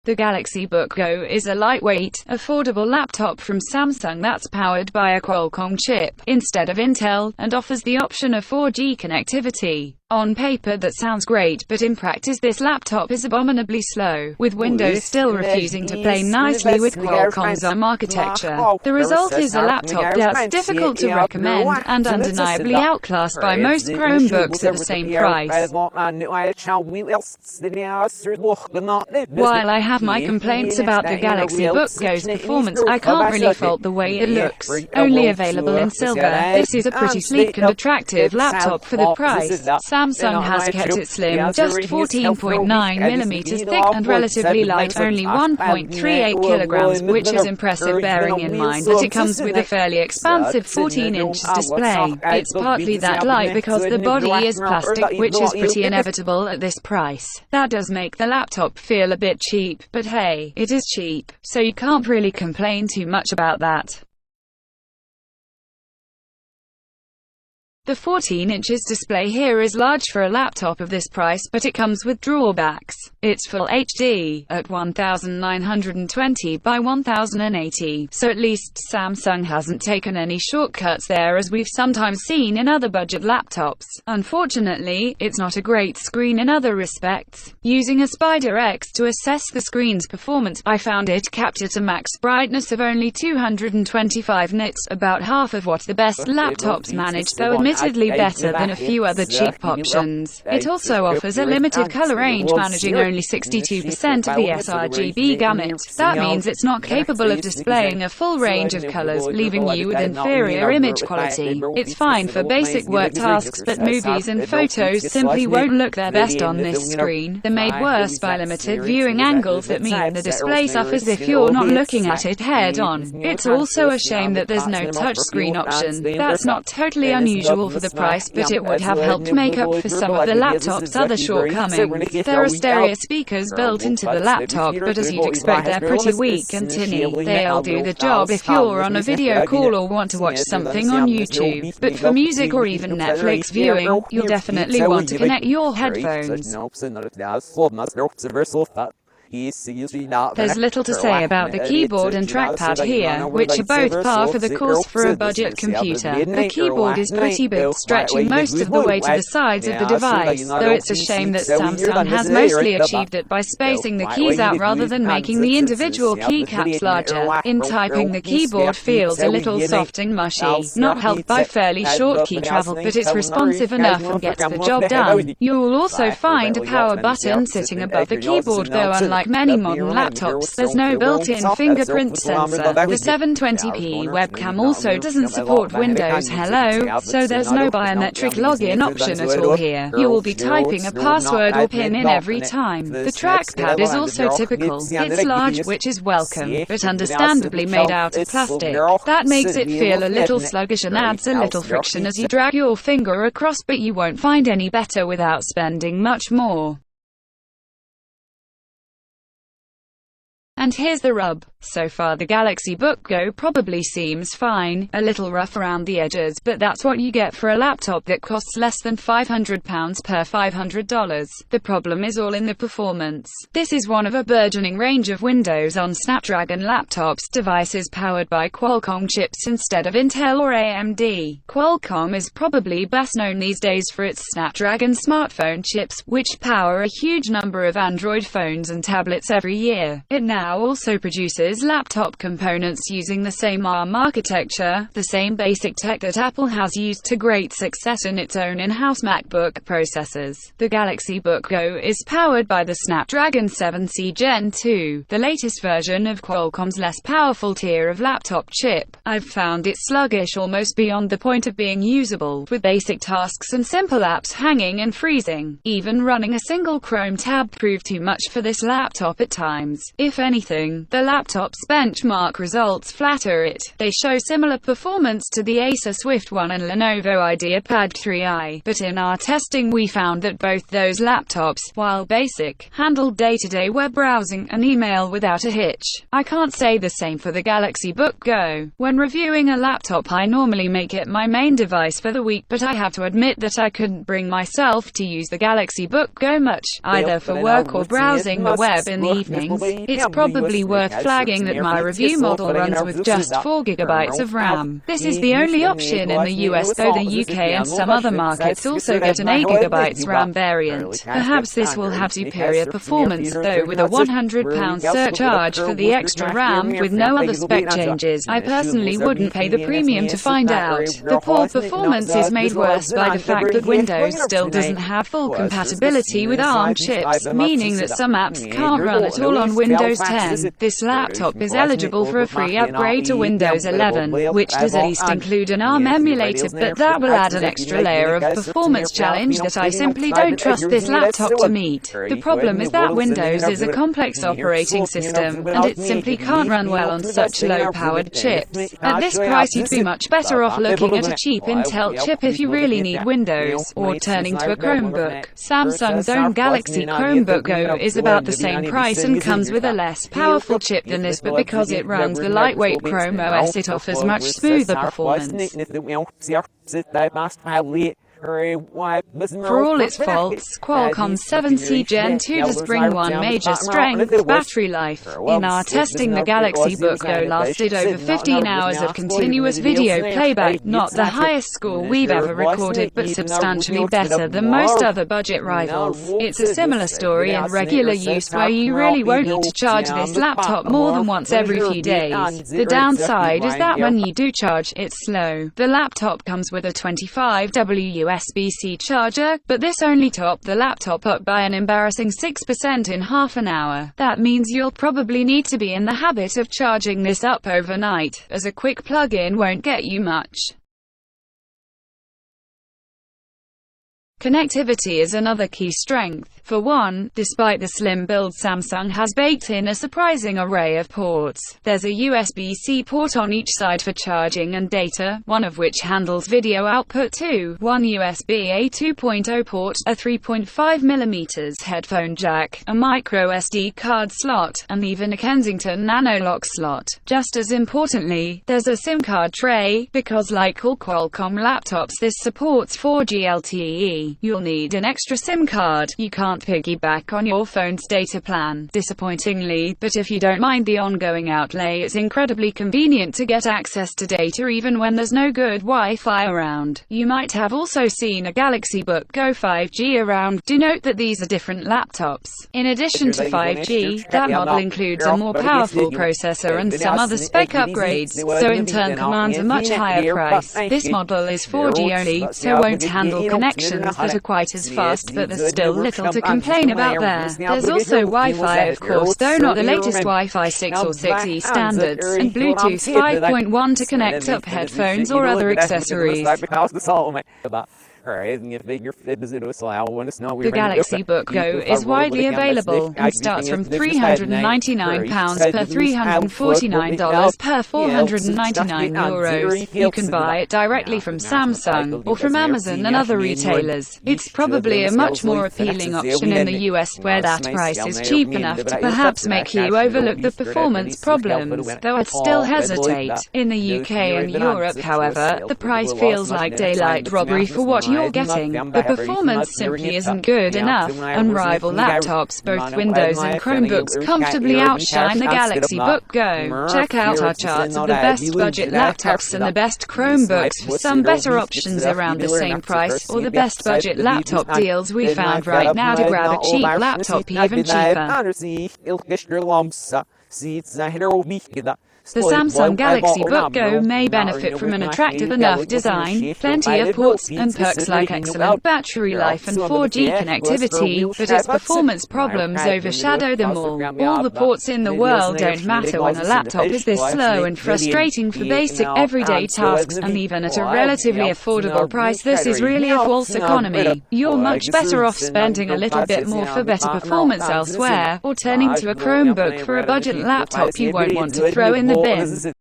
The Galaxy Book Go is a lightweight, affordable laptop from Samsung that's powered by a Qualcomm chip, instead of Intel, and offers the option of 4G connectivity. On paper that sounds great, but in practice this laptop is abominably slow, with Windows still refusing to play nicely with Qualcomm's ARM architecture. The result is a laptop that's difficult to recommend, and undeniably outclassed by most Chromebooks at the same price. While I have my complaints about the Galaxy Book Go's performance, I can't really fault the way it looks. Only available in silver, this is a pretty sleek and attractive laptop for the price. Samsung has kept it slim, just 14.9mm thick and relatively light, only 1.38 kilograms, which is impressive bearing in mind that it comes with a fairly expansive 14-inch display. It's partly that light because the body is plastic, which is pretty inevitable at this price. That does make the laptop feel a bit cheap, but hey, it is cheap, so you can't really complain too much about that. The 14 inches display here is large for a laptop of this price, but it comes with drawbacks. It's full HD, at 1920 by 1080, so at least Samsung hasn't taken any shortcuts there as we've sometimes seen in other budget laptops. Unfortunately, it's not a great screen in other respects. Using a Spider X to assess the screen's performance, I found it capped at a max brightness of only 225 nits, about half of what the best laptops manage, though admittedly better than a few other cheap options. It also offers a limited color range, managing only 62% of the sRGB gamut. That means it's not capable of displaying a full range of colors, leaving you with inferior image quality. It's fine for basic work tasks, but movies and photos simply won't look their best on this screen. They're made worse by limited viewing angles that mean the display suffers if you're not looking at it head-on. It's also a shame that there's no touchscreen option. That's not totally unusual for the price, but it would have helped make up for some of the laptop's other shortcomings. There are stereo speakers built into the laptop, but as you'd expect they're pretty weak and tinny. They'll do the job if you're on a video call or want to watch something on YouTube, but for music or even Netflix viewing, you'll definitely want to connect your headphones. There's little to say about the keyboard and trackpad here, which are both par for the course for a budget computer. The keyboard is pretty big, stretching most of the way to the sides of the device, though it's a shame that Samsung has mostly achieved it by spacing the keys out rather than making the individual keycaps larger. In typing, the keyboard feels a little soft and mushy, not helped by fairly short key travel, but it's responsive enough and gets the job done. You'll also find a power button sitting above the keyboard, though unlike many modern laptops, there's no built-in fingerprint sensor. The 720p webcam also doesn't support Windows Hello, so there's no biometric login option at all here. You will be typing a password or PIN in every time. The trackpad is also typical. It's large, which is welcome, but understandably made out of plastic. That makes it feel a little sluggish and adds a little friction as you drag your finger across, but you won't find any better without spending much more. And here's the rub. So far the Galaxy Book Go probably seems fine, a little rough around the edges, but that's what you get for a laptop that costs less than £500 per $500. The problem is all in the performance. This is one of a burgeoning range of Windows on Snapdragon laptops, devices powered by Qualcomm chips instead of Intel or AMD. Qualcomm is probably best known these days for its Snapdragon smartphone chips, which power a huge number of Android phones and tablets every year. It now also produces laptop components using the same ARM architecture, the same basic tech that Apple has used to great success in its own in-house MacBook processors. The Galaxy Book Go is powered by the Snapdragon 7C Gen 2, the latest version of Qualcomm's less powerful tier of laptop chip. I've found it sluggish almost beyond the point of being usable, with basic tasks and simple apps hanging and freezing. Even running a single Chrome tab proved too much for this laptop at times. If anything, the laptop's benchmark results flatter it. They show similar performance to the Acer Swift 1 and Lenovo IdeaPad 3i, but in our testing we found that both those laptops, while basic, handled day-to-day web browsing and email without a hitch. I can't say the same for the Galaxy Book Go. When reviewing a laptop I normally make it my main device for the week, but I have to admit that I couldn't bring myself to use the Galaxy Book Go much, either for work or browsing the web in the evenings. It's probably worth flagging that my review model runs with just 4GB of RAM. This is the only option in the US, though the UK and some other markets also get an 8GB RAM variant. Perhaps this will have superior performance, though, with a £100 surcharge for the extra RAM, with no other spec changes. I personally wouldn't pay the premium to find out. The poor performance is made worse by the fact that Windows still doesn't have full compatibility with ARM chips, meaning that some apps can't run at all on Windows 10. This laptop is eligible for a free upgrade to Windows 11, which does at least include an ARM emulator, but that will add an extra layer of performance challenge that I simply don't trust this laptop to meet. The problem is that Windows is a complex operating system, and it simply can't run well on such low-powered chips. At this price you'd be much better off looking at a cheap Intel chip if you really need Windows, or turning to a Chromebook. Samsung's own Galaxy Chromebook Go is about the same price and comes with a less powerful chip than this, but because it runs the lightweight Chrome OS it offers much smoother performance. For all its faults, Qualcomm's 7C Gen 2 does bring one major strength: battery life. In our testing, the Galaxy Book Go lasted over 15 hours of continuous video playback, not the highest score we've ever recorded, but substantially better than most other budget rivals. It's a similar story in regular use, where you really won't need to charge this laptop more than once every few days. The downside is that when you do charge, it's slow. The laptop comes with a 25W USB-C charger, but this only topped the laptop up by an embarrassing 6% in half an hour. That means you'll probably need to be in the habit of charging this up overnight, as a quick plug-in won't get you much. Connectivity is another key strength. For one, despite the slim build, Samsung has baked in a surprising array of ports. There's a USB-C port on each side for charging and data, one of which handles video output too, one USB-A 2.0 port, a 3.5mm headphone jack, a micro SD card slot, and even a Kensington Nano-Lock slot. Just as importantly, there's a SIM card tray, because like all Qualcomm laptops this supports 4G LTE. You'll need an extra SIM card. You can't piggyback on your phone's data plan, disappointingly, but if you don't mind the ongoing outlay, it's incredibly convenient to get access to data even when there's no good Wi-Fi around. You might have also seen a Galaxy Book Go 5G around. Do note that these are different laptops. In addition to 5G, that model includes a more powerful processor and some other spec upgrades, so in turn commands a much higher price. This model is 4G only, so won't handle connections that are quite as fast, but there's still little to complain about there. There's also Wi-Fi, of course, though not the latest Wi-Fi 6 or 6E standards, and Bluetooth 5.1 to connect up headphones or other accessories. The Galaxy Book Go is widely available, and starts from £399 per $349 per €499. You can buy it directly from Samsung, or from Amazon and other retailers. It's probably a much more appealing option in the US, where that price is cheap enough to perhaps make you overlook the performance problems, though I'd still hesitate. In the UK and Europe, however, the price feels like daylight robbery for what you're getting. The performance simply isn't good enough, and rival laptops, both Windows and Chromebooks, comfortably outshine the Galaxy Book Go. Check out our charts of the best budget laptops and the best Chromebooks for some better options around the same price, or the best budget laptop deals we found right now to grab a cheap laptop even cheaper. The Samsung Galaxy Book Go may benefit from an attractive enough design, plenty of ports, and perks like excellent battery life and 4G connectivity, but its performance problems overshadow them all. All the ports in the world don't matter when a laptop is this slow and frustrating for basic everyday tasks, and even at a relatively affordable price this is really a false economy. You're much better off spending a little bit more for better performance elsewhere, or turning to a Chromebook for a budget laptop you won't want to throw in the bin.